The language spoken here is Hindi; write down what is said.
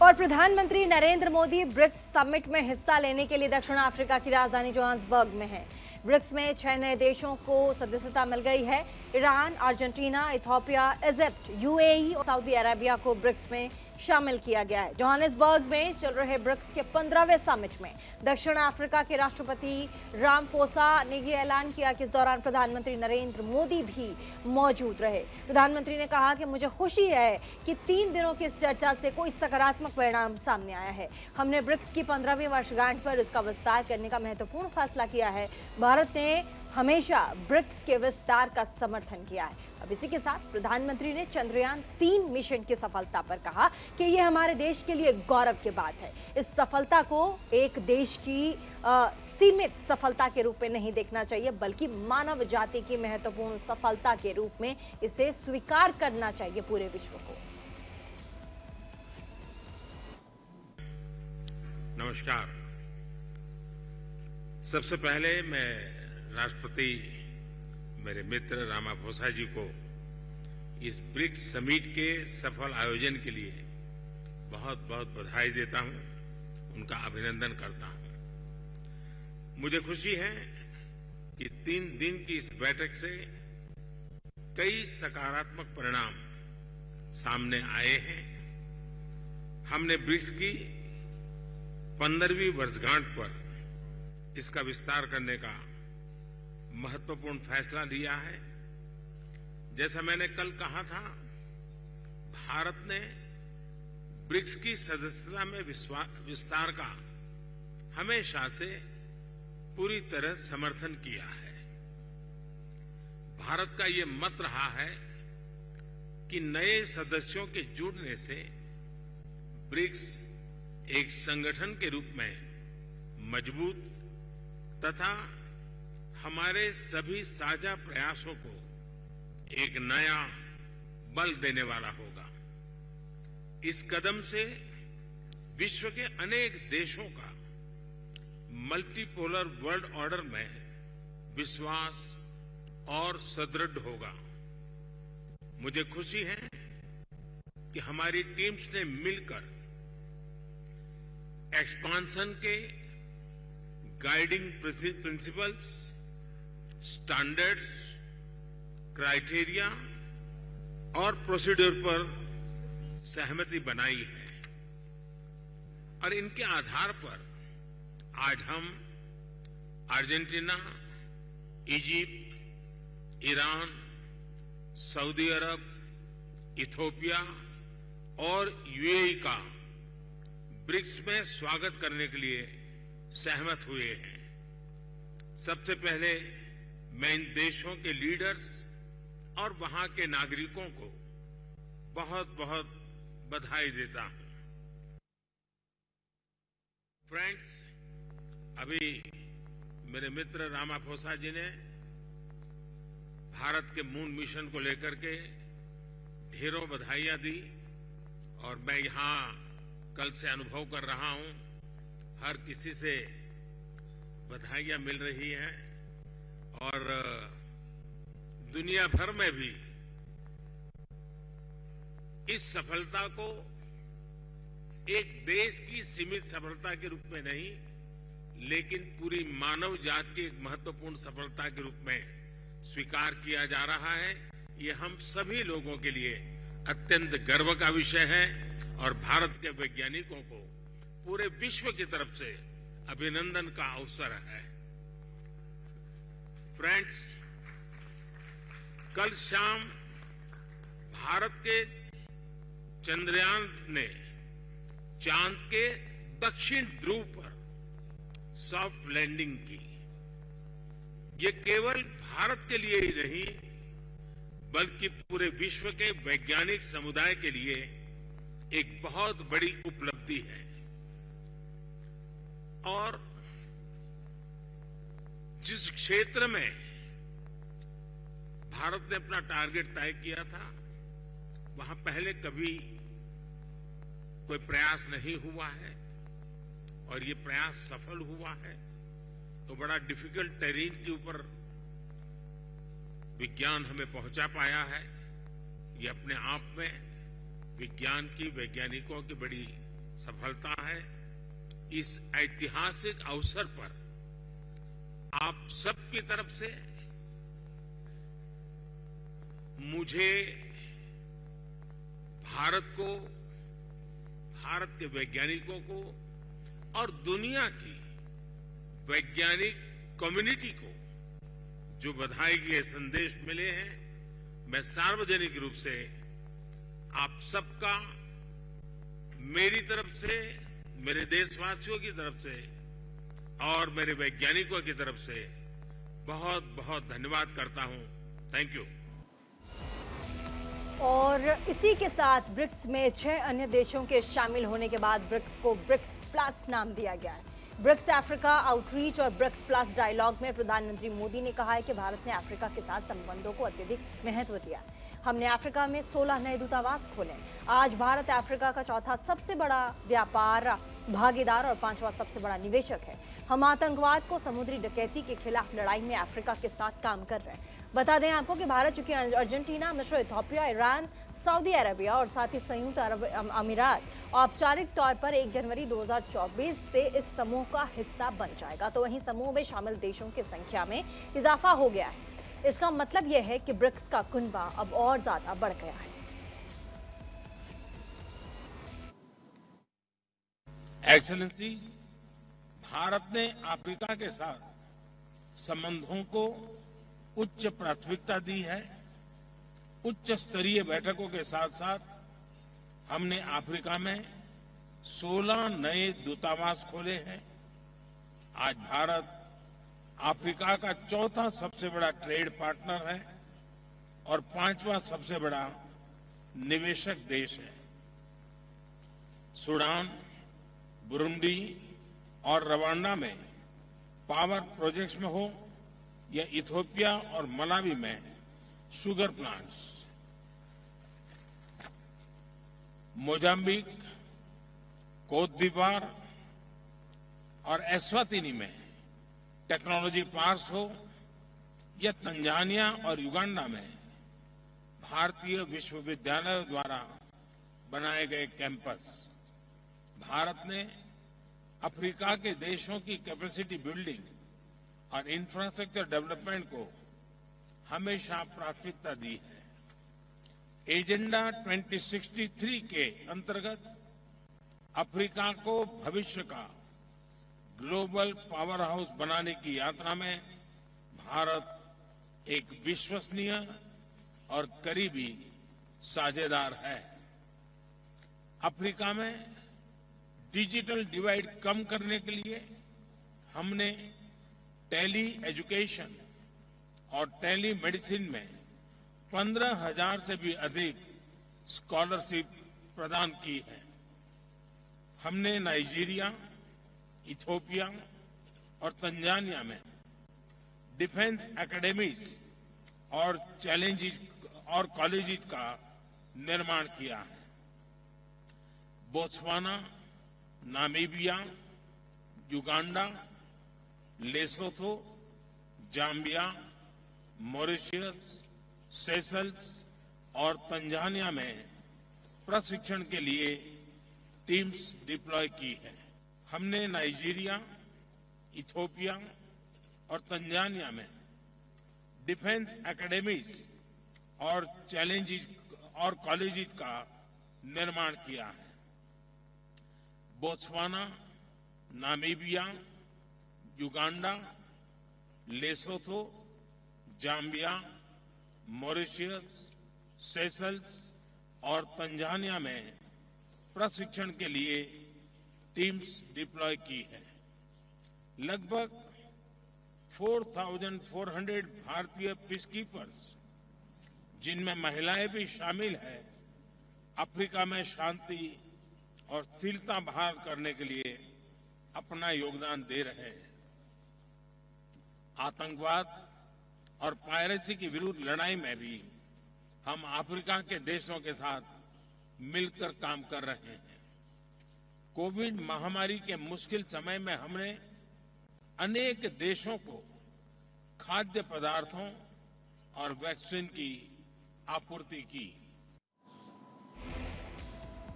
और प्रधानमंत्री नरेंद्र मोदी ब्रिक्स समिट में हिस्सा लेने के लिए दक्षिण अफ्रीका की राजधानी जोहान्सबर्ग में हैं। ब्रिक्स में 6 नए देशों को सदस्यता मिल गई है। Iran, Argentina, Ethiopia, Egypt, UAE और सऊदी अरेबिया को ब्रिक्स में शामिल किया गया है। जोहान्सबर्ग में चल रहे ब्रिक्स के 15वें समिट में दक्षिण अफ्रीका के राष्ट्रपति रामाफोसा ने यह ऐलान किया कि इस दौरान प्रधानमंत्री नरेंद्र मोदी भी मौजूद रहे। प्रधानमंत्री ने कहा कि मुझे खुशी है कि 3 दिनों की इस चर्चा से कोई सकारात्मक परिणाम सामने आया है। हमने ब्रिक्स की 15वीं वर्षगांठ पर इसका विस्तार करने का महत्वपूर्ण फैसला किया है। भारत ने हमेशा ब्रिक्स के विस्तार का समर्थन किया है। अब इसी के साथ प्रधानमंत्री ने चंद्रयान 3 मिशन की सफलता पर कहा कि यह हमारे देश के लिए गौरव की बात है। इस सफलता को एक देश की सीमित सफलता के रूप में नहीं देखना चाहिए, बल्कि मानव जाति की महत्वपूर्ण सफलता के रूप में इसे स्वीकार करना चाहिए पूरे विश्व को। नमस्कार। सबसे पहले मैं राष्ट्रपति मेरे मित्र रामाफोसा जी को इस ब्रिक्स समिट के सफल आयोजन के लिए बहुत बहुत बधाई देता हूं, उनका अभिनंदन करता हूं। मुझे खुशी है कि 3 दिन की इस बैठक से कई सकारात्मक परिणाम सामने आए हैं। हमने ब्रिक्स की 15वीं वर्षगांठ पर इसका विस्तार करने का महत्वपूर्ण फैसला लिया है। जैसा मैंने कल कहा था, भारत ने ब्रिक्स की सदस्यता में विस्तार का हमेशा से पूरी तरह समर्थन किया है। भारत का ये मत रहा है कि नए सदस्यों के जुड़ने से ब्रिक्स एक संगठन के रूप में मजबूत तथा हमारे सभी साझा प्रयासों को एक नया बल देने वाला होगा। इस कदम से विश्व के अनेक देशों का मल्टीपोलर वर्ल्ड ऑर्डर में विश्वास और सुदृढ़ होगा। मुझे खुशी है कि हमारी टीम्स ने मिलकर एक्सपांशन के गाइडिंग प्रिंसिपल्स, स्टैंडर्ड्स, क्राइटेरिया और प्रोसीड्यूर पर सहमति बनाई है और इनके आधार पर आज हम अर्जेंटीना, इजिप्ट, ईरान, सऊदी अरब, इथियोपिया और यूएई का ब्रिक्स में स्वागत करने के लिए सहमत हुए हैं। सबसे पहले मैं इन देशों के लीडर्स और वहां के नागरिकों को बहुत बहुत बधाई देता हूं। फ्रेंड्स, अभी मेरे मित्र रामाफोसा जी ने भारत के मून मिशन को लेकर के ढेरों बधाइयां दी और मैं यहां कल से अनुभव कर रहा हूं, हर किसी से बधाइयां मिल रही हैं और दुनिया भर में भी इस सफलता को एक देश की सीमित सफलता के रूप में नहीं, लेकिन पूरी मानव जाति की एक महत्वपूर्ण सफलता के रूप में स्वीकार किया जा रहा है। ये हम सभी लोगों के लिए अत्यंत गर्व का विषय है और भारत के वैज्ञानिकों को पूरे विश्व की तरफ से अभिनंदन का अवसर है। फ्रेंड्स, कल शाम भारत के चंद्रयान ने चांद के दक्षिण ध्रुव पर सॉफ्ट लैंडिंग की। ये केवल भारत के लिए ही नहीं, बल्कि पूरे विश्व के वैज्ञानिक समुदाय के लिए एक बहुत बड़ी उपलब्धि है। और जिस क्षेत्र में भारत ने अपना टारगेट तय किया था, वहां पहले कभी कोई प्रयास नहीं हुआ है और ये प्रयास सफल हुआ है। तो बड़ा डिफिकल्ट टेरेन के ऊपर विज्ञान हमें पहुंचा पाया है। ये अपने आप में विज्ञान की, वैज्ञानिकों की बड़ी सफलता है। इस ऐतिहासिक अवसर पर आप सबकी तरफ से मुझे भारत को, भारत के वैज्ञानिकों को और दुनिया की वैज्ञानिक कम्युनिटी को जो बधाई के संदेश मिले हैं, मैं सार्वजनिक रूप से आप सबका मेरी तरफ से, मेरे देशवासियों की तरफ से और मेरे वैज्ञानिकों की तरफ से बहुत बहुत धन्यवाद करता हूं। Thank you. और इसी के साथ ब्रिक्स में 6 अन्य देशों के शामिल होने के बाद ब्रिक्स को ब्रिक्स प्लस नाम दिया गया है। ब्रिक्स अफ्रीका आउटरीच और ब्रिक्स प्लस डायलॉग में प्रधानमंत्री मोदी ने कहा है कि भारत ने अफ्रीका के साथ संबंधों को अत्यधिक महत्व दिया। हमने अफ्रीका में 16 नए दूतावास खोले। आज भारत अफ्रीका का चौथा सबसे बड़ा व्यापार भागीदार और 5वां सबसे बड़ा निवेशक है। हम आतंकवाद को, समुद्री डकैती के खिलाफ लड़ाई में अफ्रीका के साथ काम कर रहे हैं। बता दें आपको कि भारत चूंकि अर्जेंटीना, मिस्र, इथोपिया, ईरान, सऊदी अरबिया और साथ ही संयुक्त अरब अमीरात औपचारिक तौर पर 1 जनवरी 2024 से इस समूह का हिस्सा बन जाएगा, तो वहीं समूह में शामिल देशों की संख्या में इजाफा हो गया है। इसका मतलब यह है कि ब्रिक्स का कुनबा अब और ज्यादा बढ़ गया है। एक्सेलेंसी, भारत ने अफ्रीका के साथ संबंधों को उच्च प्राथमिकता दी है। उच्च स्तरीय बैठकों के साथ साथ हमने अफ्रीका में 16 नए दूतावास खोले हैं। आज भारत अफ्रीका का चौथा सबसे बड़ा ट्रेड पार्टनर है और 5वां सबसे बड़ा निवेशक देश है। सूडान, बुरुंडी और रवांडा में पावर प्रोजेक्ट्स में हो या इथोपिया और मलावी में शुगर प्लांट्स, मोजाम्बिक, कोत दीवार और एस्वातिनी में टेक्नोलॉजी पार्क्स हो या तंजानिया और युगांडा में भारतीय विश्वविद्यालयों द्वारा बनाए गए कैंपस, भारत ने अफ्रीका के देशों की कैपेसिटी बिल्डिंग और इंफ्रास्ट्रक्चर डेवलपमेंट को हमेशा प्राथमिकता दी है। एजेंडा 2063 के अंतर्गत अफ्रीका को भविष्य का ग्लोबल पावर हाउस बनाने की यात्रा में भारत एक विश्वसनीय और करीबी साझेदार है। अफ्रीका में डिजिटल डिवाइड कम करने के लिए हमने टेली एजुकेशन और टेली मेडिसिन में 15,000 से भी अधिक स्कॉलरशिप प्रदान की है। हमने नाइजीरिया, इथोपिया और तंजानिया में डिफेंस एकेडमीज और कॉलेजेस का निर्माण किया है। Botswana, Namibia, Uganda, Lesotho, Zambia, Mauritius, Seychelles और तंजानिया में प्रशिक्षण के लिए टीम्स डिप्लॉय की है। हमने नाइजीरिया, इथोपिया और तंजानिया में डिफेंस एकेडमीज और कॉलेजेस का निर्माण किया है। Botswana, Namibia, Uganda, Lesotho, Zambia, Mauritius, Seychelles और तंजानिया में प्रशिक्षण के लिए टीम्स डिप्लॉय की है। लगभग 4,400 भारतीय पीसकीपर्स, जिनमें महिलाएं भी शामिल हैं, अफ्रीका में शांति और स्थिरता बहाल करने के लिए अपना योगदान दे रहे हैं। आतंकवाद और पायरेसी के विरुद्ध लड़ाई में भी हम अफ्रीका के देशों के साथ मिलकर काम कर रहे हैं। कोविड महामारी के मुश्किल समय में हमने अनेक देशों को खाद्य पदार्थों और वैक्सीन की आपूर्ति की।